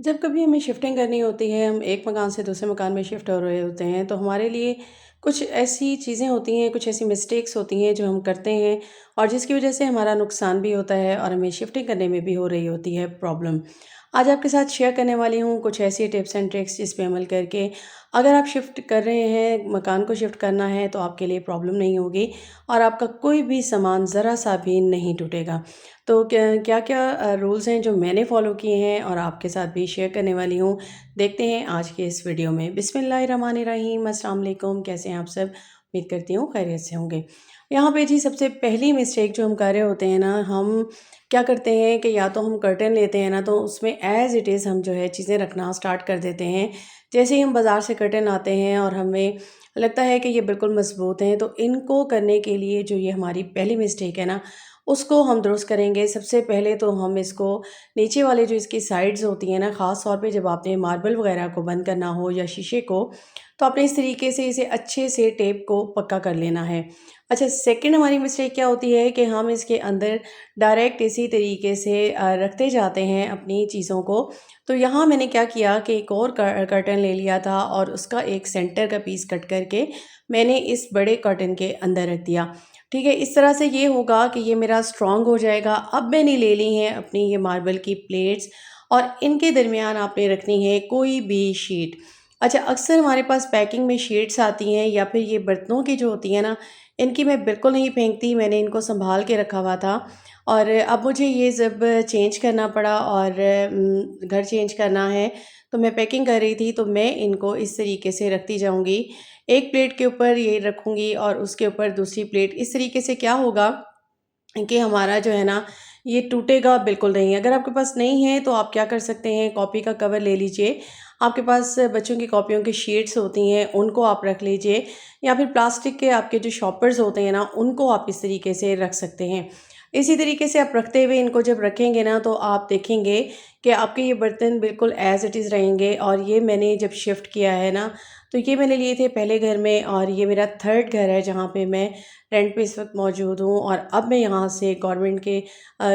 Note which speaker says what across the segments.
Speaker 1: जब कभी हमें शिफ्टिंग करनी होती है, हम एक मकान से दूसरे मकान में शिफ्ट हो रहे होते हैं, तो हमारे लिए कुछ ऐसी चीज़ें होती हैं, कुछ ऐसी मिस्टेक्स होती हैं जो हम करते हैं और जिसकी वज़ह से हमारा नुकसान भी होता है और हमें शिफ्टिंग करने में भी हो रही होती है प्रॉब्लम। आज आपके साथ शेयर करने वाली हूँ कुछ ऐसी टिप्स एंड ट्रिक्स जिस पे अमल करके अगर आप शिफ्ट कर रहे हैं, मकान को शिफ्ट करना है तो आपके लिए प्रॉब्लम नहीं होगी और आपका कोई भी सामान ज़रा-सा भी नहीं टूटेगा। तो क्या-क्या रूल्स हैं जो मैंने फ़ॉलो किए हैं और आपके साथ भी शेयर करने वाली हूँ। देखते हैं आज के इस वीडियो में। बिस्मिल्लाहिर्रहमानिर्रहीम, अस्सलाम वालेकुम, कैसे हैं आप सब? उम्मीद करती हूँ खैरियत से होंगे। यहाँ पे जी सबसे पहली मिस्टेक जो हम कर रहे होते हैं ना, हम क्या करते हैं कि या तो हम कर्टेन लेते हैं ना, तो उसमें एज़ इट इज़ हम जो है चीज़ें रखना स्टार्ट कर देते हैं। जैसे ही हम बाज़ार से कर्टेन लाते हैं और हमें लगता है कि ये बिल्कुल मज़बूत हैं, तो इनको करने के लिए जो ये हमारी पहली मिस्टेक है ना, उसको हम दुरुस्त करेंगे। सबसे पहले तो हम इसको नीचे वाले जो इसकी साइड्स होती हैं ना, ख़ास तौर पे जब आपने मार्बल वग़ैरह को बंद करना हो या शीशे को, तो आपने इस तरीके से इसे अच्छे से टेप को पक्का कर लेना है। अच्छा, सेकंड हमारी मिस्टेक क्या होती है कि हम इसके अंदर डायरेक्ट इसी तरीके से रखते जाते हैं अपनी चीज़ों को। तो यहाँ मैंने क्या किया कि एक और कर्टन ले लिया था और उसका एक सेंटर का पीस कट करके मैंने इस बड़े कर्टन के अंदर रख दिया। ठीक है, इस तरह से ये होगा कि ये मेरा स्ट्रॉन्ग हो जाएगा। अब मैंने ले ली हैं अपनी ये मार्बल की प्लेट्स और इनके दरमियान आपने रखनी है कोई भी शीट। अच्छा, अक्सर हमारे पास पैकिंग में शीट्स आती हैं या फिर ये बर्तनों की जो होती हैं ना, इनकी मैं बिल्कुल नहीं फेंकती, मैंने इनको सँभाल के रखा हुआ था और अब मुझे ये जब चेंज करना पड़ा और घर चेंज करना है, तो मैं पैकिंग कर रही थी, तो मैं इनको इस तरीके से रखती जाऊँगी। एक प्लेट के ऊपर ये रखूँगी और उसके ऊपर दूसरी प्लेट। इस तरीके से क्या होगा कि हमारा जो है ना, ये टूटेगा बिल्कुल नहीं। अगर आपके पास नहीं है तो आप क्या कर सकते हैं, कॉपी का कवर ले लीजिए। आपके पास बच्चों की कॉपियों की शीट्स होती हैं, उनको आप रख लीजिए या फिर प्लास्टिक के आपके जो शॉपर्स होते हैं ना, उनको आप इस तरीके से रख सकते हैं। इसी तरीके से आप रखते हुए इनको जब रखेंगे ना, तो आप देखेंगे कि आपके ये बर्तन बिल्कुल एज़ इट इज़ रहेंगे और ये मैंने जब शिफ्ट किया है ना, तो ये मैंने लिए थे पहले घर में और ये मेरा थर्ड घर है जहाँ पे मैं रेंट पे इस वक्त मौजूद हूँ और अब मैं यहाँ से गवर्नमेंट के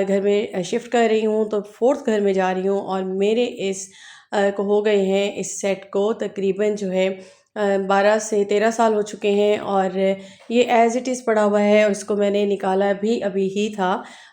Speaker 1: घर में शिफ्ट कर रही हूँ, तो फोर्थ घर में जा रही हूँ और मेरे इस को हो गए हैं इस सेट को तकरीबन जो है 12 से 13 साल हो चुके हैं और ये एज़ इट इज़ पड़ा हुआ है और इसको मैंने निकाला भी अभी ही था।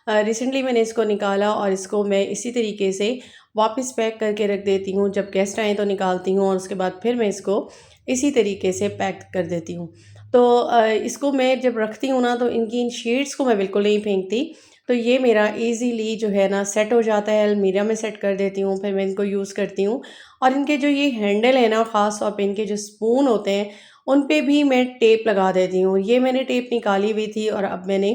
Speaker 1: रिसेंटली मैंने इसको निकाला और इसको मैं इसी तरीके से वापस पैक करके रख देती हूँ। जब गेस्ट आएँ तो निकालती हूँ और उसके बाद फिर मैं इसको इसी तरीके से पैक कर देती हूँ। तो इसको मैं जब रखती हूँ ना, तो इनकी इन शीट्स को मैं बिल्कुल नहीं फेंकती। तो ये मेरा ईज़िली जो है ना सेट हो जाता है, अलमीरा में सेट कर देती हूँ, फिर मैं इनको यूज़ करती हूँ। और इनके जो ये हैंडल है ना, ख़ास तौर पे इनके जो स्पून होते हैं, उन पे भी मैं टेप लगा देती हूँ। ये मैंने टेप निकाली हुई थी और अब मैंने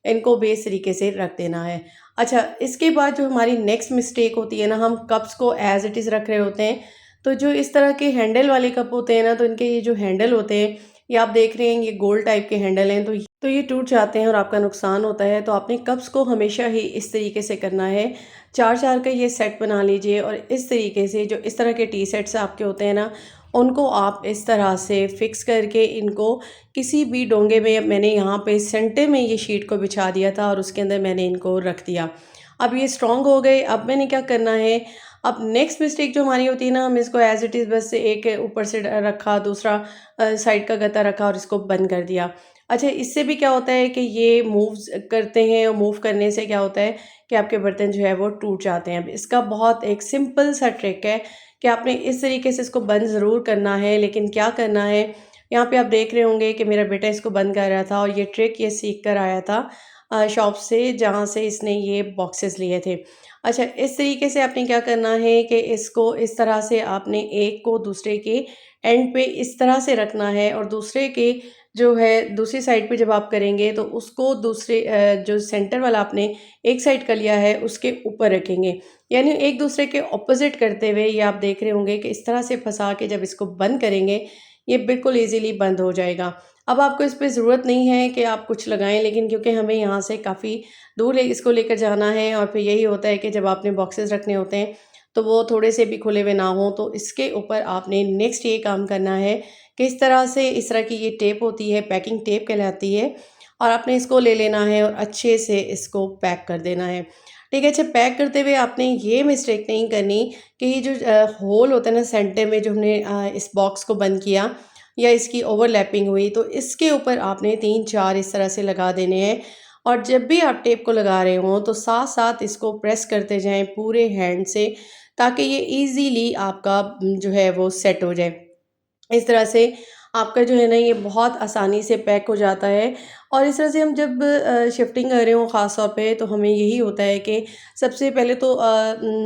Speaker 1: इनको भी इस तरीके से रख देना है। अच्छा, इसके बाद जो हमारी नेक्स्ट मिस्टेक होती है ना, हम कप्स को एज़ इट इज़ रख रहे होते हैं। तो जो इस तरह के हैंडल वाले कप होते हैं ना, तो इनके ये जो हैंडल होते हैं, ये आप देख रहे हैं ये गोल टाइप के हैंडल हैं, तो ये टूट जाते हैं और आपका नुकसान होता है। तो आपने कप्स को हमेशा ही इस तरीके से करना है, 4-4 का ये सेट बना लीजिए और इस तरीके से जो इस तरह के टी सेट्स आपके होते हैं ना, उनको आप इस तरह से फिक्स करके इनको किसी भी डोंगे में मैंने यहाँ पे सेंटर में ये शीट को बिछा दिया था और उसके अंदर मैंने इनको रख दिया। अब ये स्ट्रॉन्ग हो गए, अब मैंने क्या करना है, अब नेक्स्ट मिस्टेक जो हमारी होती है ना, हम इसको एज़ इट इज़ बस एक ऊपर से रखा, दूसरा साइड का गत्ता रखा और इसको बंद कर दिया। अच्छा, इससे भी क्या होता है कि ये मूव्स करते हैं और मूव करने से क्या होता है कि आपके बर्तन जो है वो टूट जाते हैं। अब इसका बहुत एक सिंपल सा ट्रिक है कि आपने इस तरीके से इसको बंद ज़रूर करना है, लेकिन क्या करना है, यहाँ पे आप देख रहे होंगे कि मेरा बेटा इसको बंद कर रहा था और ये ट्रिक ये सीख कर आया था शॉप से जहाँ से इसने ये बॉक्सेस लिए थे। अच्छा, इस तरीके से आपने क्या करना है कि इसको इस तरह से आपने एक को दूसरे के एंड पे इस तरह से रखना है और दूसरे के जो है दूसरी साइड पे जब आप करेंगे तो उसको दूसरे जो सेंटर वाला आपने एक साइड का लिया है उसके ऊपर रखेंगे। यानी एक दूसरे के ऑपोज़िट करते हुए ये आप देख रहे होंगे कि इस तरह से फँसा के जब इसको बंद करेंगे, ये बिल्कुल ईज़िली बंद हो जाएगा। अब आपको इस पे ज़रूरत नहीं है कि आप कुछ लगाएँ, लेकिन क्योंकि हमें यहाँ से काफ़ी दूर इसको लेकर जाना है और फिर यही होता है कि जब आपने बॉक्सेस रखने होते हैं तो वो थोड़े से भी खुले हुए ना हों, तो इसके ऊपर आपने नेक्स्ट ये काम करना है कि इस तरह की ये टेप होती है, पैकिंग टेप कहलाती है और आपने इसको ले लेना है और अच्छे से इसको पैक कर देना है। ठीक है, अच्छा पैक करते हुए आपने ये मिस्टेक नहीं करनी कि ये जो होल होता है ना सेंटर में जो हमने इस बॉक्स को बंद किया या इसकी ओवरलैपिंग हुई तो इसके ऊपर आपने 3-4 इस तरह से लगा देने हैं। और जब भी आप टेप को लगा रहे हों तो साथ-साथ इसको प्रेस करते जाएँ पूरे हैंड से, ताकि ये ईज़िली आपका जो है वो सेट हो जाए। इस तरह से आपका जो है ना ये बहुत आसानी से पैक हो जाता है। और इस तरह से हम जब शिफ्टिंग कर रहे हो ख़ास तौर पे तो हमें यही होता है कि सबसे पहले तो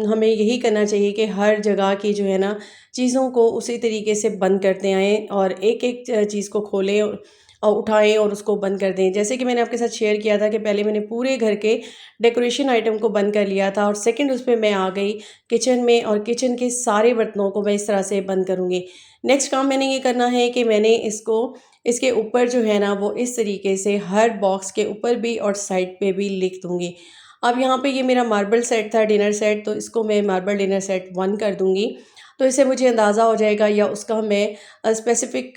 Speaker 1: हमें यही करना चाहिए कि हर जगह की जो है ना चीज़ों को उसी तरीके से बंद करते आएँ और एक-एक चीज़ को खोलें और उठाएँ और उसको बंद कर दें। जैसे कि मैंने आपके साथ शेयर किया था कि पहले मैंने पूरे घर के डेकोरेशन आइटम को बंद कर लिया था और सेकंड उस पे मैं आ गई किचन में और किचन के सारे बर्तनों को मैं इस तरह से बंद करूँगी। नेक्स्ट काम मैंने ये करना है कि मैंने इसको इसके ऊपर जो है ना वो इस तरीके से हर बॉक्स के ऊपर भी और साइड पे भी लिख दूँगी। अब यहाँ पे ये मेरा मार्बल सेट था डिनर सेट, तो इसको मैं मार्बल डिनर सेट 1 कर दूँगी। तो इससे मुझे अंदाज़ा हो जाएगा या उसका मैं स्पेसिफ़िक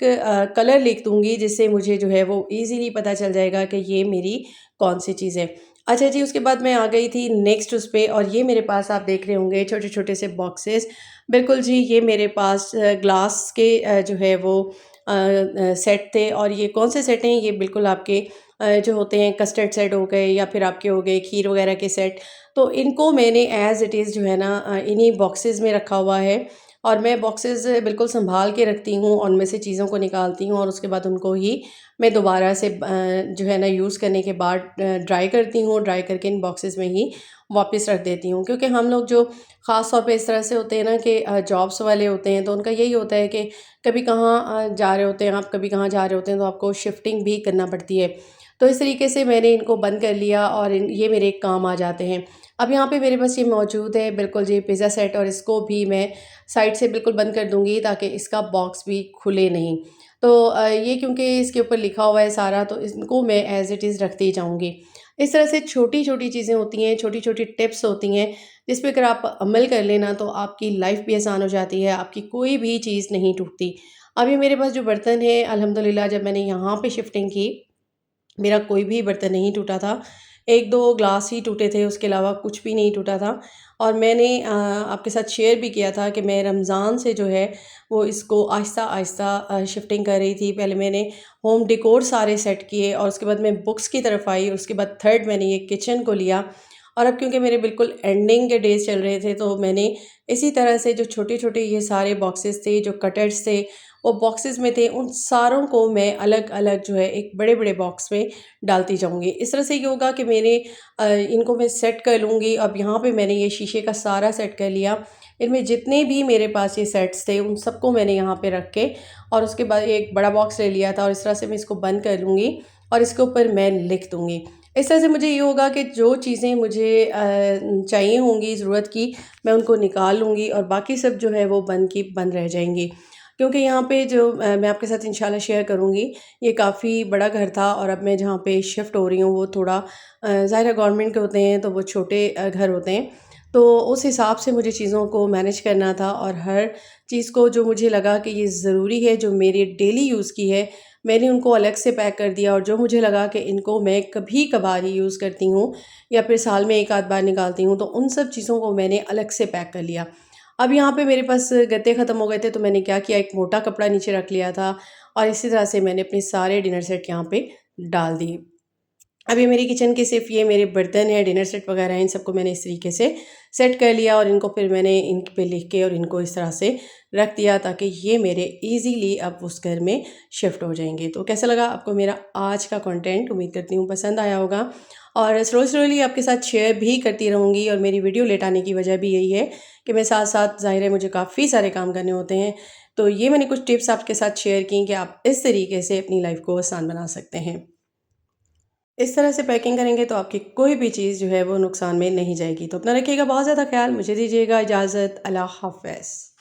Speaker 1: कलर लिख दूँगी जिससे मुझे जो है वो ईज़िली पता चल जाएगा कि ये मेरी कौन-सी चीज़ है। अच्छा जी, उसके बाद मैं आ गई थी नेक्स्ट उस पे और ये मेरे पास आप देख रहे होंगे छोटे-छोटे से बॉक्सेस। बिल्कुल जी, ये मेरे पास ग्लास के जो है वो सेट थे और ये कौन से सेट हैं, ये बिल्कुल आपके जो होते हैं कस्टर्ड सेट हो गए या फिर आपके हो गए खीर वगैरह के सेट। तो इनको मैंने एज़ इट इज़ जो है ना इन्हीं बॉक्सेस में रखा हुआ है और मैं बॉक्सेस बिल्कुल सँभाल के रखती हूँ और उनमें से चीज़ों को निकालती हूँ और उसके बाद उनको ही मैं दोबारा से जो है ना यूज़ करने के बाद ड्राई करती हूँ। ड्राई करके इन बॉक्सेस में ही वापस रख देती हूँ, क्योंकि हम लोग जो ख़ास तौर पे इस तरह से होते हैं ना कि जॉब्स वाले होते हैं तो उनका यही होता है कि कभी कहाँ जा रहे होते हैं आप, कभी कहाँ जा रहे होते हैं तो आपको शिफ्टिंग भी करना पड़ती है। तो इस तरीके से मैंने इनको बंद कर लिया और ये मेरे काम आ जाते हैं। अब यहाँ पे मेरे पास ये मौजूद है बिल्कुल जी पिज़्ज़ा सेट और इसको भी मैं साइड से बिल्कुल बंद कर दूँगी ताकि इसका बॉक्स भी खुले नहीं। तो ये क्योंकि इसके ऊपर लिखा हुआ है सारा तो इनको मैं एज़ इट इज़ रखती जाऊँगी। इस तरह से छोटी-छोटी चीज़ें होती हैं, छोटी-छोटी टिप्स होती हैं, जिस पे अगर आप अमल कर लें ना तो आपकी लाइफ़ भी आसान हो जाती है, आपकी कोई भी चीज़ नहीं टूटती। अभी मेरे पास जो बर्तन है अल्हम्दुलिल्लाह जब मैंने यहाँ पे शिफ्टिंग की मेरा कोई भी बर्तन नहीं टूटा था। 1-2 ग्लास ही टूटे थे, उसके अलावा कुछ भी नहीं टूटा था। और मैंने आपके साथ शेयर भी किया था कि मैं रमज़ान से जो है वो इसको आहिस्ता-आहिस्ता शिफ्टिंग कर रही थी। पहले मैंने होम डेकोर सारे सेट किए और उसके बाद मैं बुक्स की तरफ आई, उसके बाद थर्ड मैंने ये किचन को लिया। और अब क्योंकि मेरे बिल्कुल एंडिंग के डेज़ चल रहे थे तो मैंने इसी तरह से जो छोटे-छोटे ये सारे बॉक्सेस थे, जो कटर्स थे वो बॉक्सेस में थे, उन सारों को मैं अलग-अलग जो है एक बड़े-बड़े बॉक्स में डालती जाऊँगी। इस तरह से ये होगा कि मेरे इनको मैं सेट कर लूँगी। अब यहाँ पे मैंने ये शीशे का सारा सेट कर लिया। इनमें जितने भी मेरे पास ये सेट्स थे, उन सबको मैंने यहाँ पे रख के और उसके बाद एक बड़ा बॉक्स ले लिया था और इस तरह से मैं इसको बंद कर लूँगी और इसके ऊपर मैं लिख दूँगी। इस तरह से मुझे ये होगा कि जो चीज़ें मुझे चाहिए होंगी ज़रूरत की, मैं उनको निकाल लूँगी और बाकी सब जो है वो बंद की बंद रह जाएँगी। क्योंकि यहाँ पे जो मैं आपके साथ इंशाल्लाह शेयर करूँगी, ये काफ़ी बड़ा घर था और अब मैं जहाँ पे शिफ्ट हो रही हूँ वो थोड़ा ज़ाहिर है गवर्नमेंट के होते हैं तो वो छोटे घर होते हैं। तो उस हिसाब से मुझे चीज़ों को मैनेज करना था और हर चीज़ को जो मुझे लगा कि ये ज़रूरी है, जो मेरे डेली यूज़ की है, मैंने उनको अलग से पैक कर दिया और जो मुझे लगा कि इनको मैं कभी-कभार ही यूज़ करती हूँ या फिर साल में 1 आध बार निकालती हूँ, तो उन सब चीज़ों को मैंने अलग से पैक कर लिया। अब यहाँ पे मेरे पास गत्ते ख़त्म हो गए थे तो मैंने क्या किया, एक मोटा कपड़ा नीचे रख लिया था और इसी तरह से मैंने अपने सारे डिनर सेट यहाँ पे डाल दिए। अभी मेरी किचन के सिर्फ़ ये मेरे बर्तन हैं, डिनर सेट वग़ैरह हैं, इन सबको मैंने इस तरीके से सेट कर लिया और इनको फिर मैंने इन पे लिख के और इनको इस तरह से रख दिया ताकि ये मेरे ईज़िली अब उस घर में शिफ्ट हो जाएँगे। तो कैसा लगा आपको मेरा आज का कंटेंट? उम्मीद करती हूँ पसंद आया होगा और स्लोली आपके साथ शेयर भी करती रहूँगी और मेरी वीडियो लेट आने की वजह भी यही है कि मैं साथ-साथ ज़ाहिर है मुझे काफ़ी सारे काम करने होते हैं। तो ये मैंने कुछ टिप्स आपके साथ शेयर की कि आप इस तरीके से अपनी लाइफ़ को आसान बना सकते हैं। इस तरह से पैकिंग करेंगे तो आपकी कोई भी चीज़ जो है वो नुकसान में नहीं जाएगी। तो अपना रखिएगा बहुत ज़्यादा ख़्याल। मुझे दीजिएगा इजाज़त। अल्लाह हाफ़िज़।